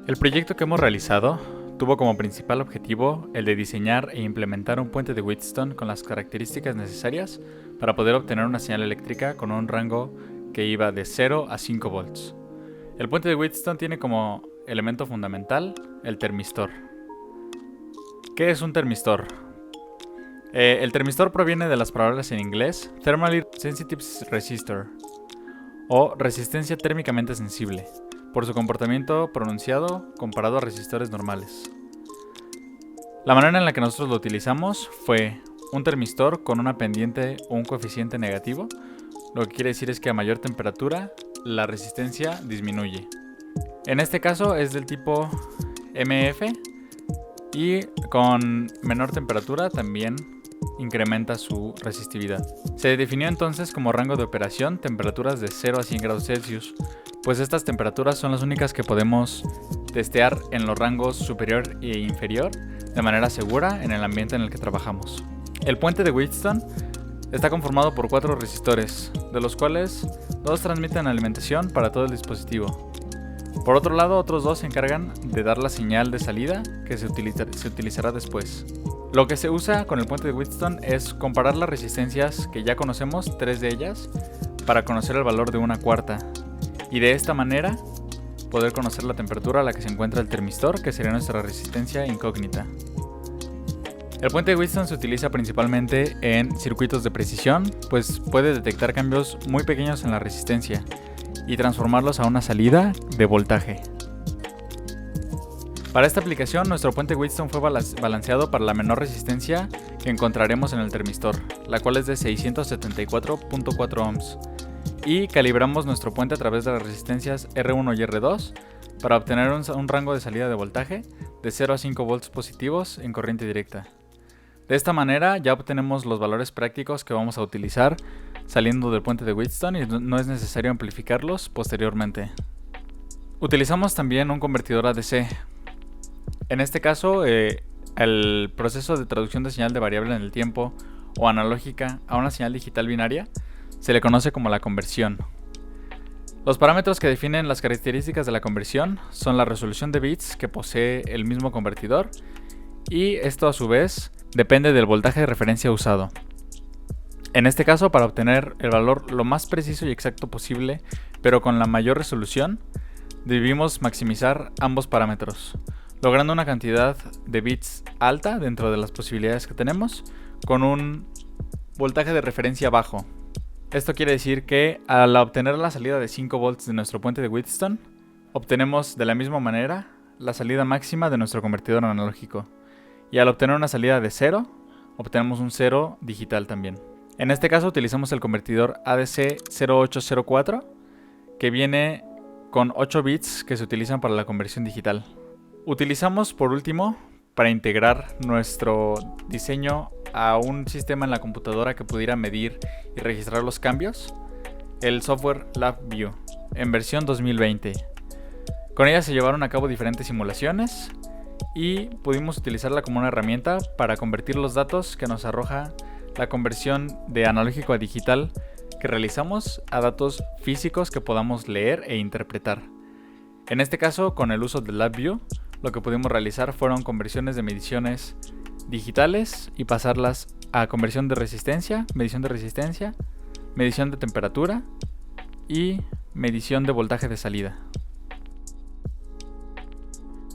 El proyecto que hemos realizado tuvo como principal objetivo el de diseñar e implementar un puente de Wheatstone con las características necesarias para poder obtener una señal eléctrica con un rango que iba de 0 a 5 volts. El puente de Wheatstone tiene como elemento fundamental el termistor. ¿Qué es un termistor? El termistor proviene de las palabras en inglés Thermally Sensitive Resistor o resistencia térmicamente sensible, por su comportamiento pronunciado comparado a resistores normales. La manera en la que nosotros lo utilizamos fue un termistor con una pendiente o un coeficiente negativo, lo que quiere decir es que a mayor temperatura la resistencia disminuye. En este caso es del tipo MF y con menor temperatura también incrementa su resistividad. Se definió entonces como rango de operación temperaturas de 0 a 100 grados Celsius, pues estas temperaturas son las únicas que podemos testear en los rangos superior e inferior de manera segura en el ambiente en el que trabajamos. El puente de Wheatstone está conformado por 4 resistores, de los cuales 2 transmiten alimentación para todo el dispositivo. Por otro lado, otros 2 se encargan de dar la señal de salida que se utilizará después. Lo que se usa con el puente de Wheatstone es comparar las resistencias que ya conocemos, 3 de ellas, para conocer el valor de una cuarta, y de esta manera poder conocer la temperatura a la que se encuentra el termistor, que sería nuestra resistencia incógnita. El puente de Wheatstone se utiliza principalmente en circuitos de precisión, pues puede detectar cambios muy pequeños en la resistencia y transformarlos a una salida de voltaje. Para esta aplicación, nuestro puente Wheatstone fue balanceado para la menor resistencia que encontraremos en el termistor, la cual es de 674.4 ohms, y calibramos nuestro puente a través de las resistencias R1 y R2 para obtener un rango de salida de voltaje de 0 a 5 volts positivos en corriente directa. De esta manera ya obtenemos los valores prácticos que vamos a utilizar saliendo del puente de Wheatstone y no es necesario amplificarlos posteriormente. Utilizamos también un convertidor ADC. En este caso, el proceso de traducción de señal de variable en el tiempo o analógica a una señal digital binaria se le conoce como la conversión. Los parámetros que definen las características de la conversión son la resolución de bits que posee el mismo convertidor, y esto a su vez depende del voltaje de referencia usado. En este caso, para obtener el valor lo más preciso y exacto posible, pero con la mayor resolución, debimos maximizar ambos parámetros, logrando una cantidad de bits alta dentro de las posibilidades que tenemos, con un voltaje de referencia bajo. Esto quiere decir que al obtener la salida de 5 volts de nuestro puente de Wheatstone, obtenemos de la misma manera la salida máxima de nuestro convertidor analógico. Y al obtener una salida de 0, obtenemos un 0 digital también. En este caso utilizamos el convertidor ADC0804, que viene con 8 bits que se utilizan para la conversión digital. Utilizamos por último, para integrar nuestro diseño a un sistema en la computadora que pudiera medir y registrar los cambios, el software LabVIEW en versión 2020. Con ella se llevaron a cabo diferentes simulaciones y pudimos utilizarla como una herramienta para convertir los datos que nos arroja la conversión de analógico a digital que realizamos a datos físicos que podamos leer e interpretar. En este caso, con el uso de LabVIEW, lo que pudimos realizar fueron conversiones de mediciones digitales y pasarlas a conversión de resistencia, medición de temperatura y medición de voltaje de salida.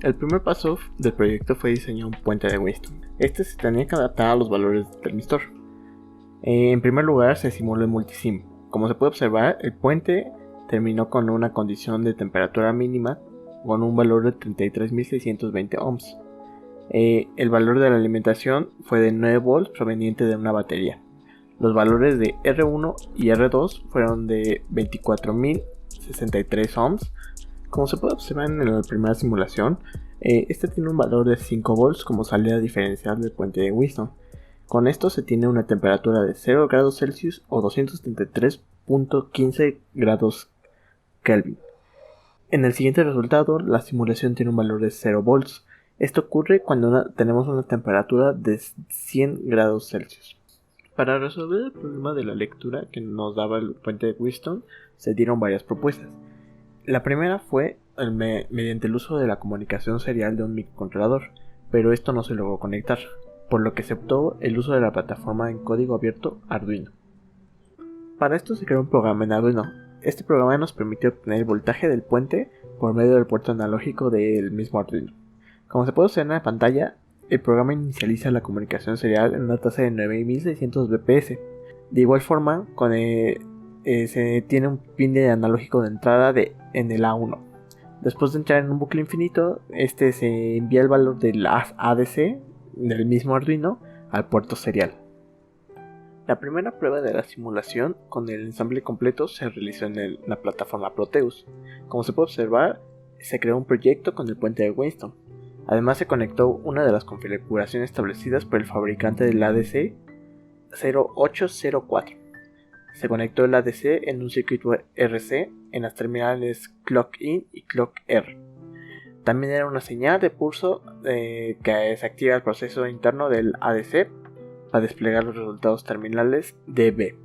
El primer paso del proyecto fue diseñar un puente de Wheatstone. Este se tenía que adaptar a los valores del termistor. En primer lugar se simuló el multisim. Como se puede observar, el puente terminó con una condición de temperatura mínima con un valor de 33.620 ohms. El valor de la alimentación fue de 9 volts proveniente de una batería. Los valores de R1 y R2 fueron de 24.063 ohms. Como se puede observar en la primera simulación, este tiene un valor de 5 volts como salida diferencial del puente de Wheatstone. Con esto se tiene una temperatura de 0 grados Celsius o 273.15 grados Kelvin. En el siguiente resultado, la simulación tiene un valor de 0 volts. Esto ocurre cuando tenemos una temperatura de 100 grados Celsius. Para resolver el problema de la lectura que nos daba el puente de Wheatstone, se dieron varias propuestas. La primera fue mediante el uso de la comunicación serial de un microcontrolador, pero esto no se logró conectar, por lo que se optó el uso de la plataforma en código abierto Arduino. Para esto se creó un programa en Arduino. Este programa nos permitió obtener el voltaje del puente por medio del puerto analógico del mismo Arduino. Como se puede observar en la pantalla, el programa inicializa la comunicación serial en una tasa de 9600 bps. De igual forma, se tiene un pin de analógico de entrada en el A1. Después de entrar en un bucle infinito, se envía el valor del ADC del mismo Arduino al puerto serial. La primera prueba de la simulación con el ensamble completo se realizó en la plataforma Proteus. Como se puede observar, se creó un proyecto con el puente de Winston. Además se conectó una de las configuraciones establecidas por el fabricante del ADC 0804. Se conectó el ADC en un circuito RC en las terminales Clock-In y Clock-R. También era una señal de pulso que se activa el proceso interno del ADC para desplegar los resultados terminales DB.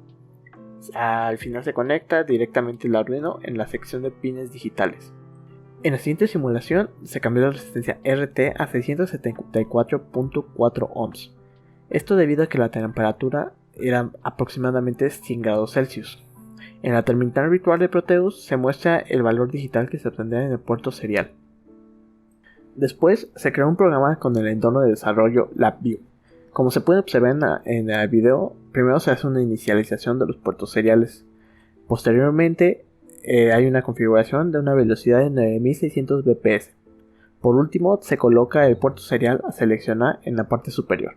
Al final se conecta directamente el Arduino en la sección de pines digitales. En la siguiente simulación se cambió la resistencia RT a 674.4 ohms. Esto debido a que la temperatura era aproximadamente 100 grados Celsius. En la terminal virtual de Proteus se muestra el valor digital que se obtendrá en el puerto serial. Después se creó un programa con el entorno de desarrollo LabVIEW. Como se puede observar en el video, primero se hace una inicialización de los puertos seriales. Posteriormente hay una configuración de una velocidad de 9600 bps. Por último se coloca el puerto serial a seleccionar en la parte superior.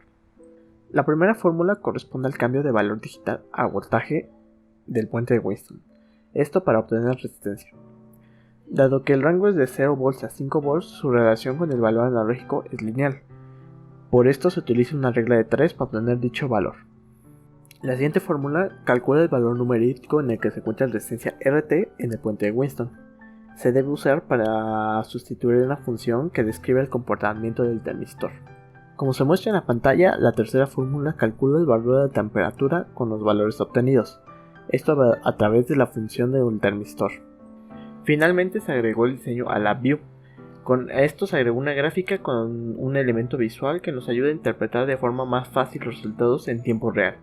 La primera fórmula corresponde al cambio de valor digital a voltaje del puente de Winston. Esto para obtener resistencia. Dado que el rango es de 0 volts a 5 volts, su relación con el valor analógico es lineal. Por esto se utiliza una regla de 3 para obtener dicho valor. La siguiente fórmula calcula el valor numérico en el que se encuentra la resistencia RT en el puente de Winston. Se debe usar para sustituir una función que describe el comportamiento del termistor. Como se muestra en la pantalla, la tercera fórmula calcula el valor de temperatura con los valores obtenidos, esto a través de la función de un termistor. Finalmente se agregó el diseño a LabVIEW. Con esto se agregó una gráfica con un elemento visual que nos ayuda a interpretar de forma más fácil los resultados en tiempo real.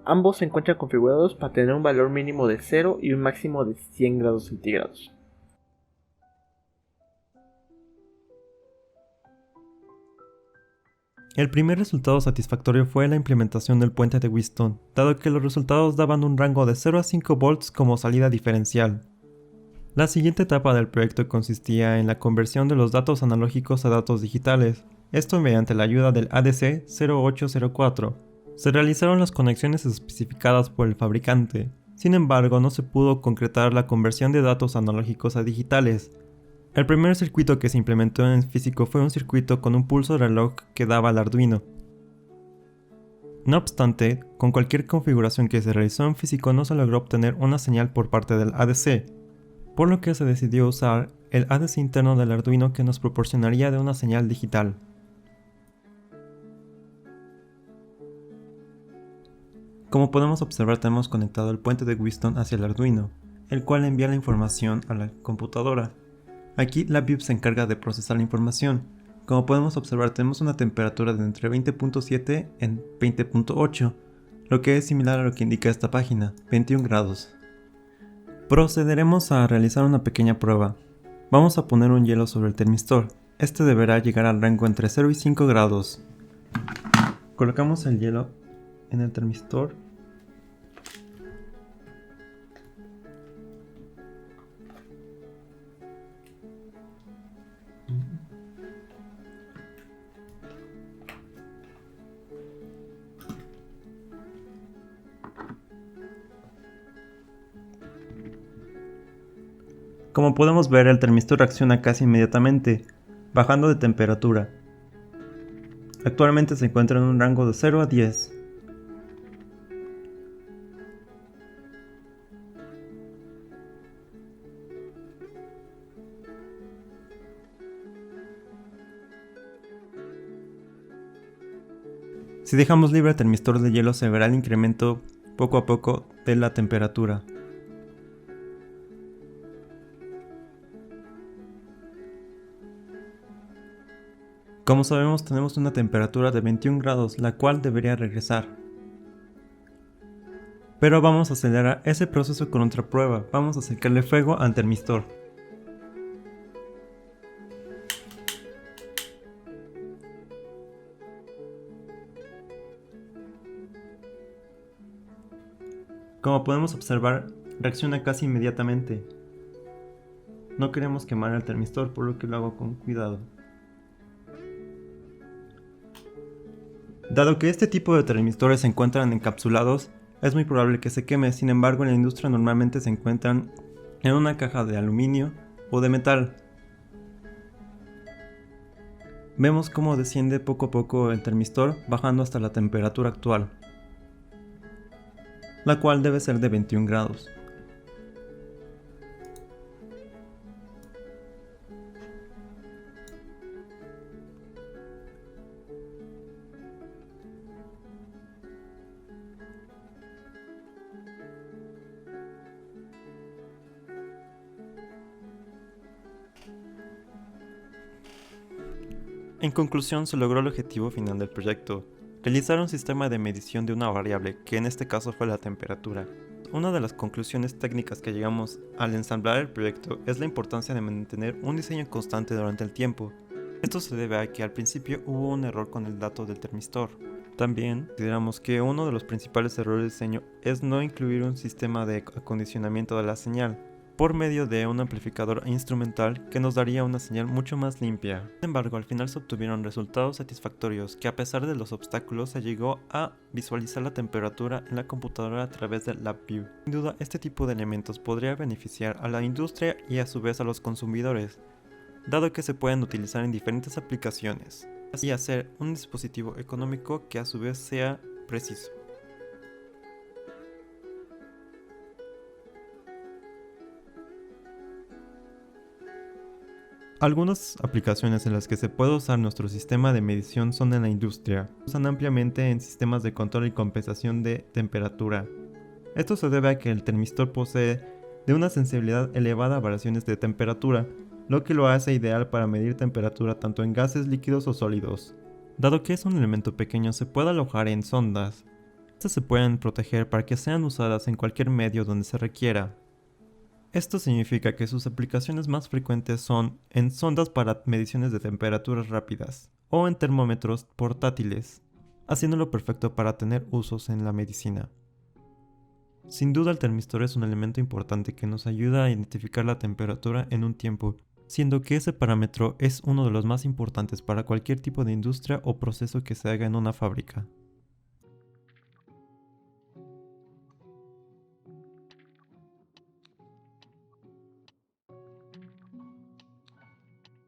Ambos se encuentran configurados para tener un valor mínimo de 0 y un máximo de 100 grados centígrados. El primer resultado satisfactorio fue la implementación del puente de Winston, dado que los resultados daban un rango de 0 a 5 volts como salida diferencial. La siguiente etapa del proyecto consistía en la conversión de los datos analógicos a datos digitales, esto mediante la ayuda del ADC 0804. Se realizaron las conexiones especificadas por el fabricante, sin embargo no se pudo concretar la conversión de datos analógicos a digitales. El primer circuito que se implementó en físico fue un circuito con un pulso de reloj que daba al Arduino. No obstante, con cualquier configuración que se realizó en físico no se logró obtener una señal por parte del ADC, por lo que se decidió usar el ADC interno del Arduino que nos proporcionaría de una señal digital. Como podemos observar, tenemos conectado el puente de Winston hacia el Arduino, el cual envía la información a la computadora. Aquí LabVIEW se encarga de procesar la información. Como podemos observar, tenemos una temperatura de entre 20.7 en 20.8, lo que es similar a lo que indica esta página, 21 grados. Procederemos a realizar una pequeña prueba. Vamos a poner un hielo sobre el termistor. Este deberá llegar al rango entre 0 y 5 grados. Colocamos el hielo en el termistor. Como podemos ver, el termistor reacciona casi inmediatamente, bajando de temperatura. Actualmente se encuentra en un rango de 0 a 10. Si dejamos libre el termistor de hielo, se verá el incremento poco a poco de la temperatura. Como sabemos, tenemos una temperatura de 21 grados, la cual debería regresar. Pero vamos a acelerar ese proceso con otra prueba. Vamos a acercarle fuego al termistor. Como podemos observar, reacciona casi inmediatamente. No queremos quemar el termistor, por lo que lo hago con cuidado. Dado que este tipo de termistores se encuentran encapsulados, es muy probable que se queme. Sin embargo, en la industria normalmente se encuentran en una caja de aluminio o de metal. Vemos cómo desciende poco a poco el termistor, bajando hasta la temperatura actual, la cual debe ser de 21 grados. En conclusión, se logró el objetivo final del proyecto: realizar un sistema de medición de una variable, que en este caso fue la temperatura. Una de las conclusiones técnicas que llegamos al ensamblar el proyecto es la importancia de mantener un diseño constante durante el tiempo. Esto se debe a que al principio hubo un error con el dato del termistor. También consideramos que uno de los principales errores de diseño es no incluir un sistema de acondicionamiento de la señal por medio de un amplificador instrumental que nos daría una señal mucho más limpia. Sin embargo, al final se obtuvieron resultados satisfactorios, que a pesar de los obstáculos se llegó a visualizar la temperatura en la computadora a través del LabVIEW. Sin duda, este tipo de elementos podría beneficiar a la industria y a su vez a los consumidores, dado que se pueden utilizar en diferentes aplicaciones, así hacer un dispositivo económico que a su vez sea preciso. Algunas aplicaciones en las que se puede usar nuestro sistema de medición son en la industria. Se usan ampliamente en sistemas de control y compensación de temperatura. Esto se debe a que el termistor posee de una sensibilidad elevada a variaciones de temperatura, lo que lo hace ideal para medir temperatura tanto en gases, líquidos o sólidos. Dado que es un elemento pequeño, se puede alojar en sondas. Estas se pueden proteger para que sean usadas en cualquier medio donde se requiera. Esto significa que sus aplicaciones más frecuentes son en sondas para mediciones de temperaturas rápidas o en termómetros portátiles, haciéndolo perfecto para tener usos en la medicina. Sin duda, el termistor es un elemento importante que nos ayuda a identificar la temperatura en un tiempo, siendo que ese parámetro es uno de los más importantes para cualquier tipo de industria o proceso que se haga en una fábrica.